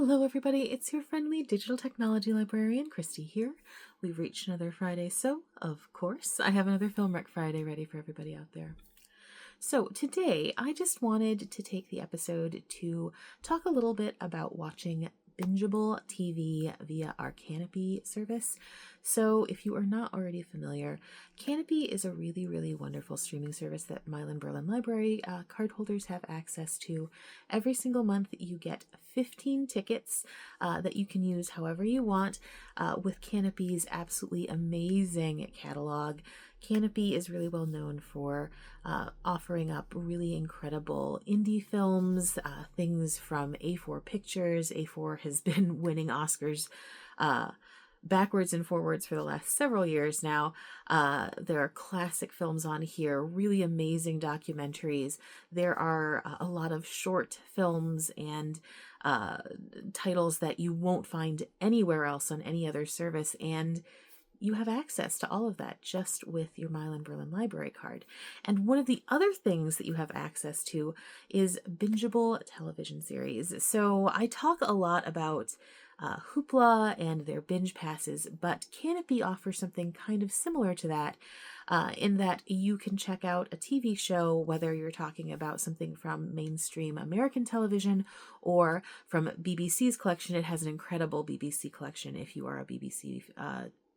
Hello everybody, it's your friendly digital technology librarian, Christy here. We've reached another Friday, so of course I have another Film Rec Friday ready for everybody out there. So today I just wanted to take the episode to talk a little bit about watching bingeable TV via our Kanopy service. So if you are not already familiar, Kanopy is a really wonderful streaming service that Milan-Berlin Library cardholders have access to. Every single month you get 15 tickets that you can use however you want with Kanopy's absolutely amazing catalog. Kanopy is really well known for offering up really incredible indie films, things from A4 Pictures. A4 has been winning Oscars backwards and forwards for the last several years now. There are classic films on here, really amazing documentaries. There are a lot of short films and titles that you won't find anywhere else on any other service, and you have access to all of that just with your Milan-Berlin Library card. And one of the other things that you have access to is bingeable television series. So I talk a lot about Hoopla and their binge passes, but Kanopy offers something kind of similar to that in that you can check out a TV show, whether you're talking about something from mainstream American television or from BBC's collection. It has an incredible BBC collection if you are a BBC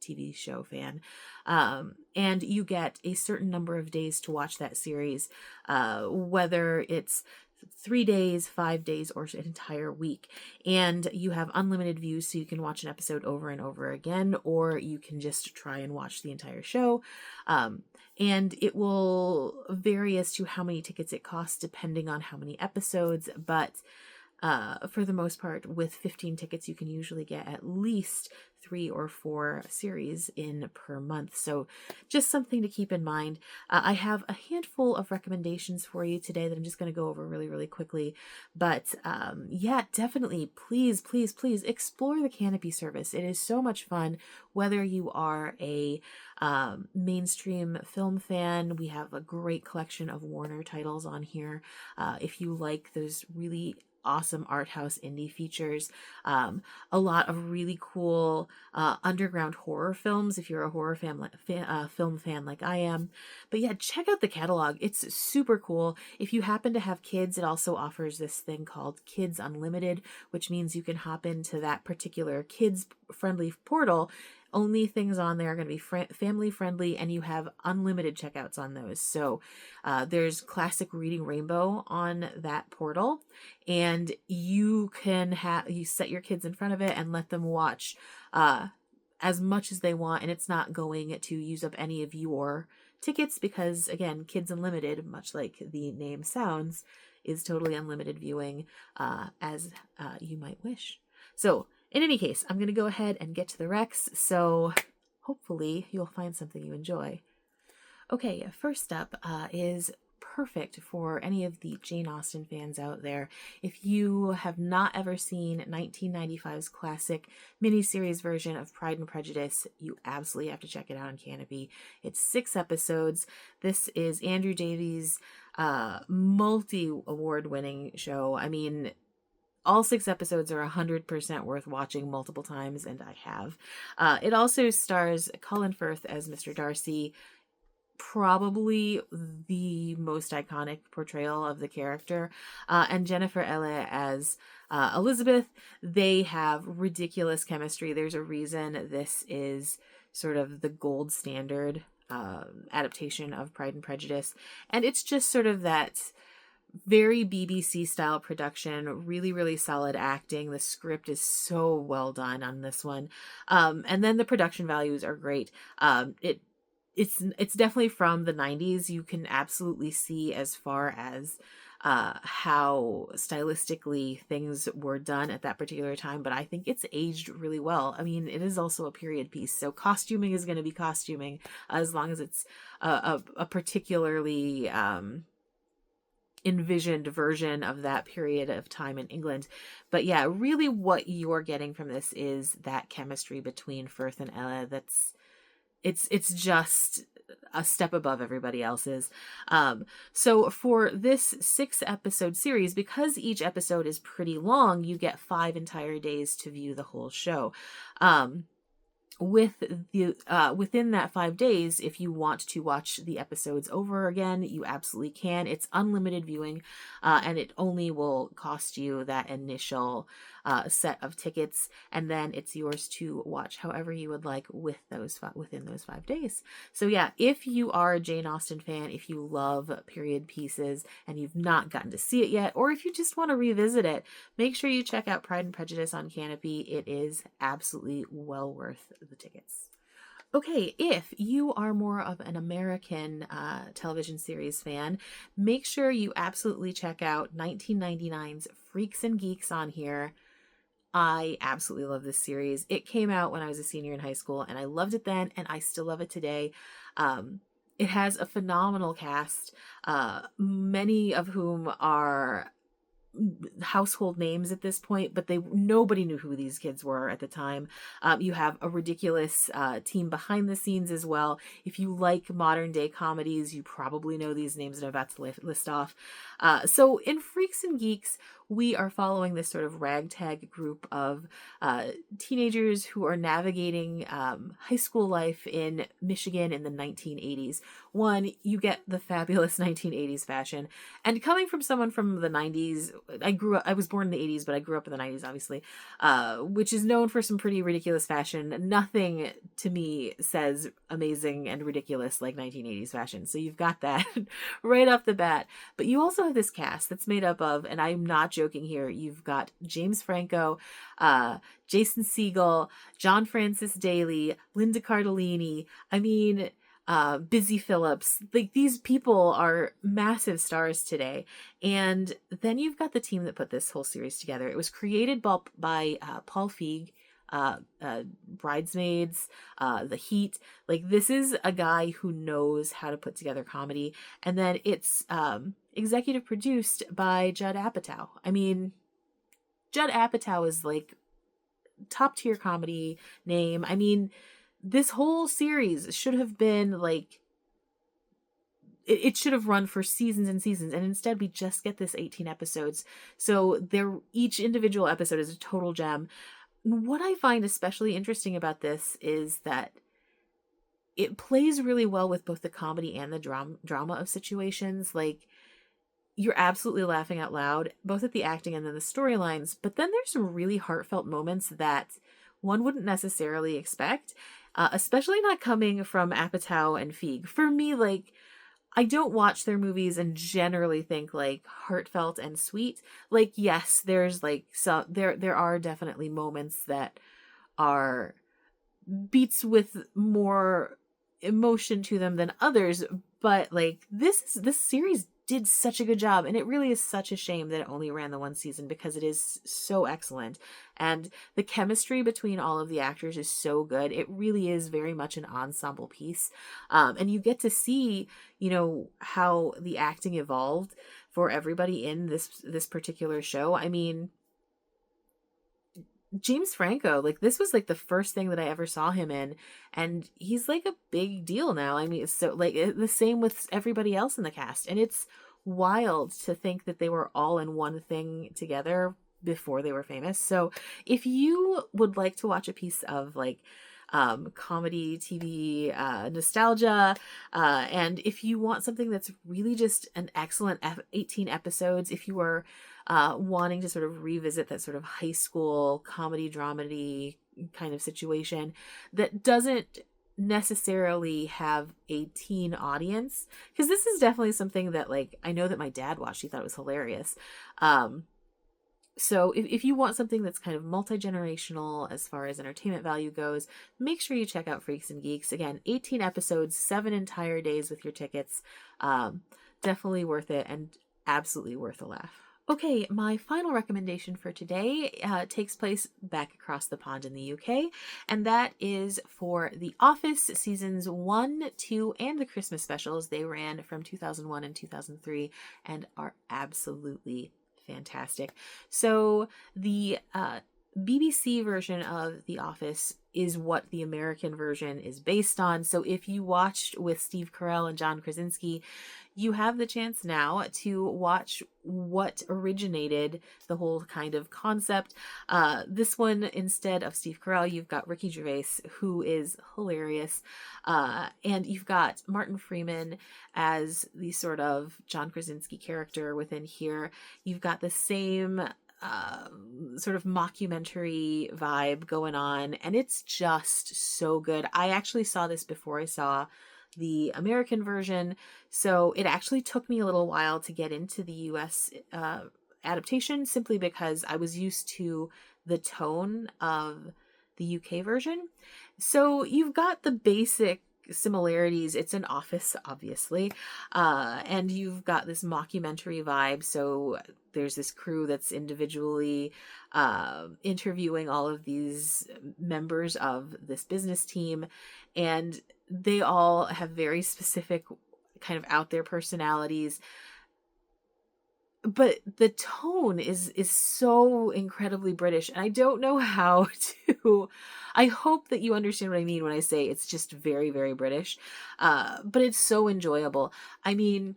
TV show fan, and you get a certain number of days to watch that series, whether it's 3 days, 5 days, or an entire week. And you have unlimited views, so you can watch an episode over and over again, or you can just try and watch the entire show. And it will vary as to how many tickets it costs depending on how many episodes, but for the most part, with 15 tickets, you can usually get at least 3 or 4 series in per month. So just something to keep in mind. I have a handful of recommendations for you today that I'm just going to go over really quickly. But yeah, definitely, please explore the Kanopy service. It is so much fun, whether you are a mainstream film fan. We have a great collection of Warner titles on here. If you like those really awesome art house indie features, a lot of really cool underground horror films if you're a horror film fan like I am. But yeah, check out the catalog. It's super cool. If you happen to have kids, it also offers this thing called Kids Unlimited, which means you can hop into that particular kids friendly portal. Only things on there are going to be family friendly, and you have unlimited checkouts on those. So there's Classic Reading Rainbow on that portal, and you can you set your kids in front of it and let them watch as much as they want, and it's not going to use up any of your tickets because, again, Kids Unlimited, much like the name sounds, is totally unlimited viewing as you might wish. So in any case, I'm going to go ahead and get to the recs, so hopefully you'll find something you enjoy. Okay, first up is perfect for any of the Jane Austen fans out there. If you have not ever seen 1995's classic miniseries version of Pride and Prejudice, you absolutely have to check it out on Kanopy. It's 6 episodes. This is Andrew Davies' multi-award winning show. I mean, all 6 episodes are 100% worth watching multiple times, and I have. It also stars Colin Firth as Mr. Darcy, probably the most iconic portrayal of the character, and Jennifer Elle as Elizabeth. They have ridiculous chemistry. There's a reason this is sort of the gold standard adaptation of Pride and Prejudice, and it's just sort of that very BBC style production, really solid acting. The script is so well done on this one. And then the production values are great. It's definitely from the 90s. You can absolutely see as far as how stylistically things were done at that particular time, but I think it's aged really well. I mean, it is also a period piece, so costuming is going to be costuming as long as it's a particularly envisioned version of that period of time in England. But yeah, really what you're getting from this is that chemistry between Firth and Ella. It's just a step above everybody else's. So for this 6-episode series, because each episode is pretty long, you get 5 entire days to view the whole show. With the within that 5 days, if you want to watch the episodes over again, you absolutely can. It's unlimited viewing, and it only will cost you that initial set of tickets, and then it's yours to watch however you would like within those 5 days. So yeah, if you are a Jane Austen fan, if you love period pieces and you've not gotten to see it yet, or if you just want to revisit it, make sure you check out Pride and Prejudice on Kanopy. It is absolutely well worth the tickets. Okay, if you are more of an American television series fan, make sure you absolutely check out 1999's Freaks and Geeks on here. I absolutely love this series. It came out when I was a senior in high school, and I loved it then, and I still love it today. It has a phenomenal cast, many of whom are household names at this point, but nobody knew who these kids were at the time. You have a ridiculous team behind the scenes as well. If you like modern day comedies, you probably know these names that I'm about to list off. So in Freaks and Geeks, we are following this sort of ragtag group of teenagers who are navigating high school life in Michigan in the 1980s. One, you get the fabulous 1980s fashion, and coming from someone from the 90s, I was born in the 80s, but I grew up in the 90s, obviously, which is known for some pretty ridiculous fashion. Nothing to me says amazing and ridiculous like 1980s fashion. So you've got that right off the bat. But you also have this cast that's made up of, and I'm not joking here, you've got James Franco, Jason Segel, John Francis Daley, Linda Cardellini. I mean, Busy Phillips. Like, these people are massive stars today. And then you've got the team that put this whole series together. It was created by Paul Feig, Bridesmaids, The Heat. Like, this is a guy who knows how to put together comedy. And then it's executive produced by Judd Apatow. I mean, Judd Apatow is like top tier comedy name. I mean, this whole series should have been like, it should have run for seasons and seasons, and instead we just get this 18 episodes. So each individual episode is a total gem. What I find especially interesting about this is that it plays really well with both the comedy and the drama of situations. Like, you're absolutely laughing out loud, both at the acting and then the storylines, but then there's some really heartfelt moments that one wouldn't necessarily expect. Especially not coming from Apatow and Feig. For me, like, I don't watch their movies and generally think like heartfelt and sweet. Like, yes, there's like there are definitely moments that are beats with more emotion to them than others, but like this series did such a good job, and it really is such a shame that it only ran the one season because it is so excellent, and the chemistry between all of the actors is so good. It really is very much an ensemble piece, and you get to see, you know, how the acting evolved for everybody in this particular show. I mean, James Franco, like, this was like the first thing that I ever saw him in, and he's like a big deal now. I mean, it's so like the same with everybody else in the cast, and it's wild to think that they were all in one thing together before they were famous. So if you would like to watch a piece of like comedy TV nostalgia, and if you want something that's really just an excellent 18 episodes, if you are wanting to sort of revisit that sort of high school comedy dramedy kind of situation that doesn't necessarily have a teen audience, because this is definitely something that, like, I know that my dad watched. He thought it was hilarious. So if you want something that's kind of multi-generational as far as entertainment value goes, make sure you check out Freaks and Geeks. Again, 18 episodes, 7 entire days with your tickets. Definitely worth it, and absolutely worth a laugh. Okay, my final recommendation for today takes place back across the pond in the UK, and that is for The Office seasons 1, 2, and the Christmas specials. They ran from 2001 and 2003 and are absolutely fantastic. So the BBC version of The Office is what the American version is based on. So if you watched with Steve Carell and John Krasinski, you have the chance now to watch what originated the whole kind of concept. This one, instead of Steve Carell, you've got Ricky Gervais, who is hilarious. And you've got Martin Freeman as the sort of John Krasinski character within here. You've got the same sort of mockumentary vibe going on, and it's just so good. I actually saw this before I saw the American version, so it actually took me a little while to get into the US adaptation, simply because I was used to the tone of the UK version. So you've got the basic similarities. It's an office, obviously, and you've got this mockumentary vibe. So there's this crew that's individually interviewing all of these members of this business team, and they all have very specific kind of out there personalities, but the tone is so incredibly British, and I don't know how to. I hope that you understand what I mean when I say it's just very, very British, but it's so enjoyable. I mean,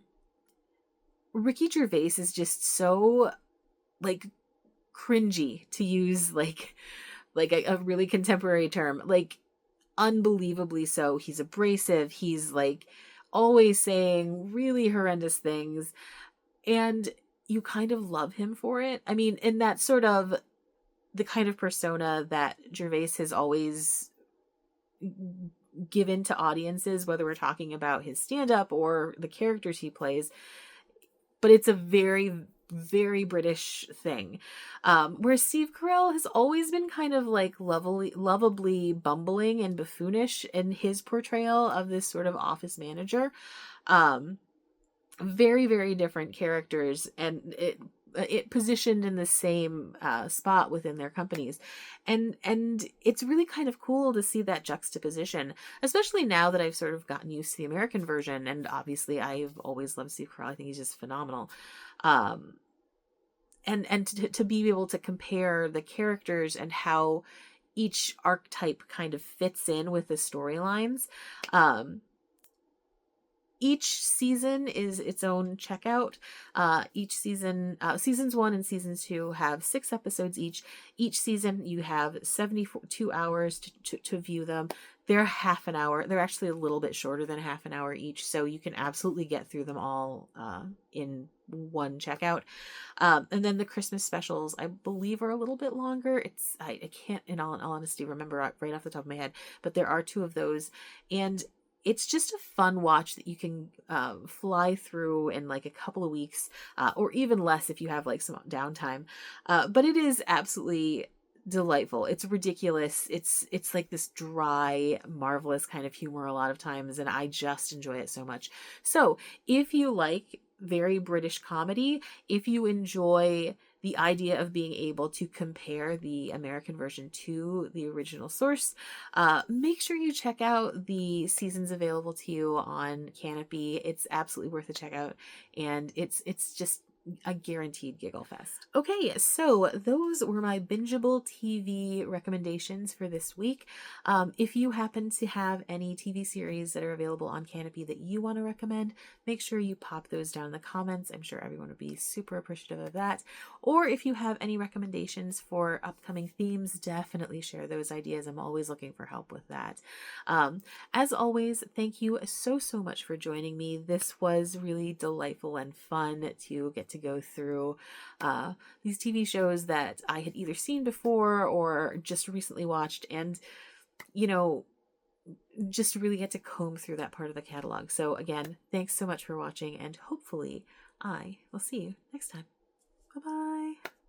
Ricky Gervais is just so, like, cringy, to use like a really contemporary term, like unbelievably so. He's abrasive. He's like always saying really horrendous things, and you kind of love him for it. I mean, in that sort of the kind of persona that Gervais has always given to audiences, whether we're talking about his stand-up or the characters he plays. But it's a very, very British thing. Where Steve Carell has always been kind of like lovably bumbling and buffoonish in his portrayal of this sort of office manager. Very, very different characters, and it positioned in the same spot within their companies, and it's really kind of cool to see that juxtaposition, especially now that I've sort of gotten used to the American version. And obviously I've always loved Steve Carell. I think he's just phenomenal. And to be able to compare the characters and how each archetype kind of fits in with the storylines. Each season is its own checkout. Each season, seasons 1 and seasons 2 have 6 episodes each. Each season you have 72 hours to view them. They're half an hour. They're actually a little bit shorter than half an hour each, so you can absolutely get through them all in one checkout. And then the Christmas specials, I believe, are a little bit longer. I can't, in all honesty, remember right off the top of my head, but there are 2 of those, and it's just a fun watch that you can fly through in like a couple of weeks, or even less if you have like some downtime. But it is absolutely delightful. It's ridiculous. It's like this dry, marvelous kind of humor a lot of times, and I just enjoy it so much. So if you like very British comedy, if you enjoy the idea of being able to compare the American version to the original source, make sure you check out the seasons available to you on Kanopy. It's absolutely worth a check out, and it's just a guaranteed giggle fest. Okay, so those were my bingeable TV recommendations for this week. If you happen to have any TV series that are available on Kanopy that you want to recommend, make sure you pop those down in the comments. I'm sure everyone would be super appreciative of that. Or if you have any recommendations for upcoming themes, definitely share those ideas. I'm always looking for help with that. As always, thank you so much for joining me. This was really delightful and fun to get to go through these TV shows that I had either seen before or just recently watched, and just really get to comb through that part of the catalog. So again, thanks so much for watching, and hopefully I will see you next time. Bye-bye.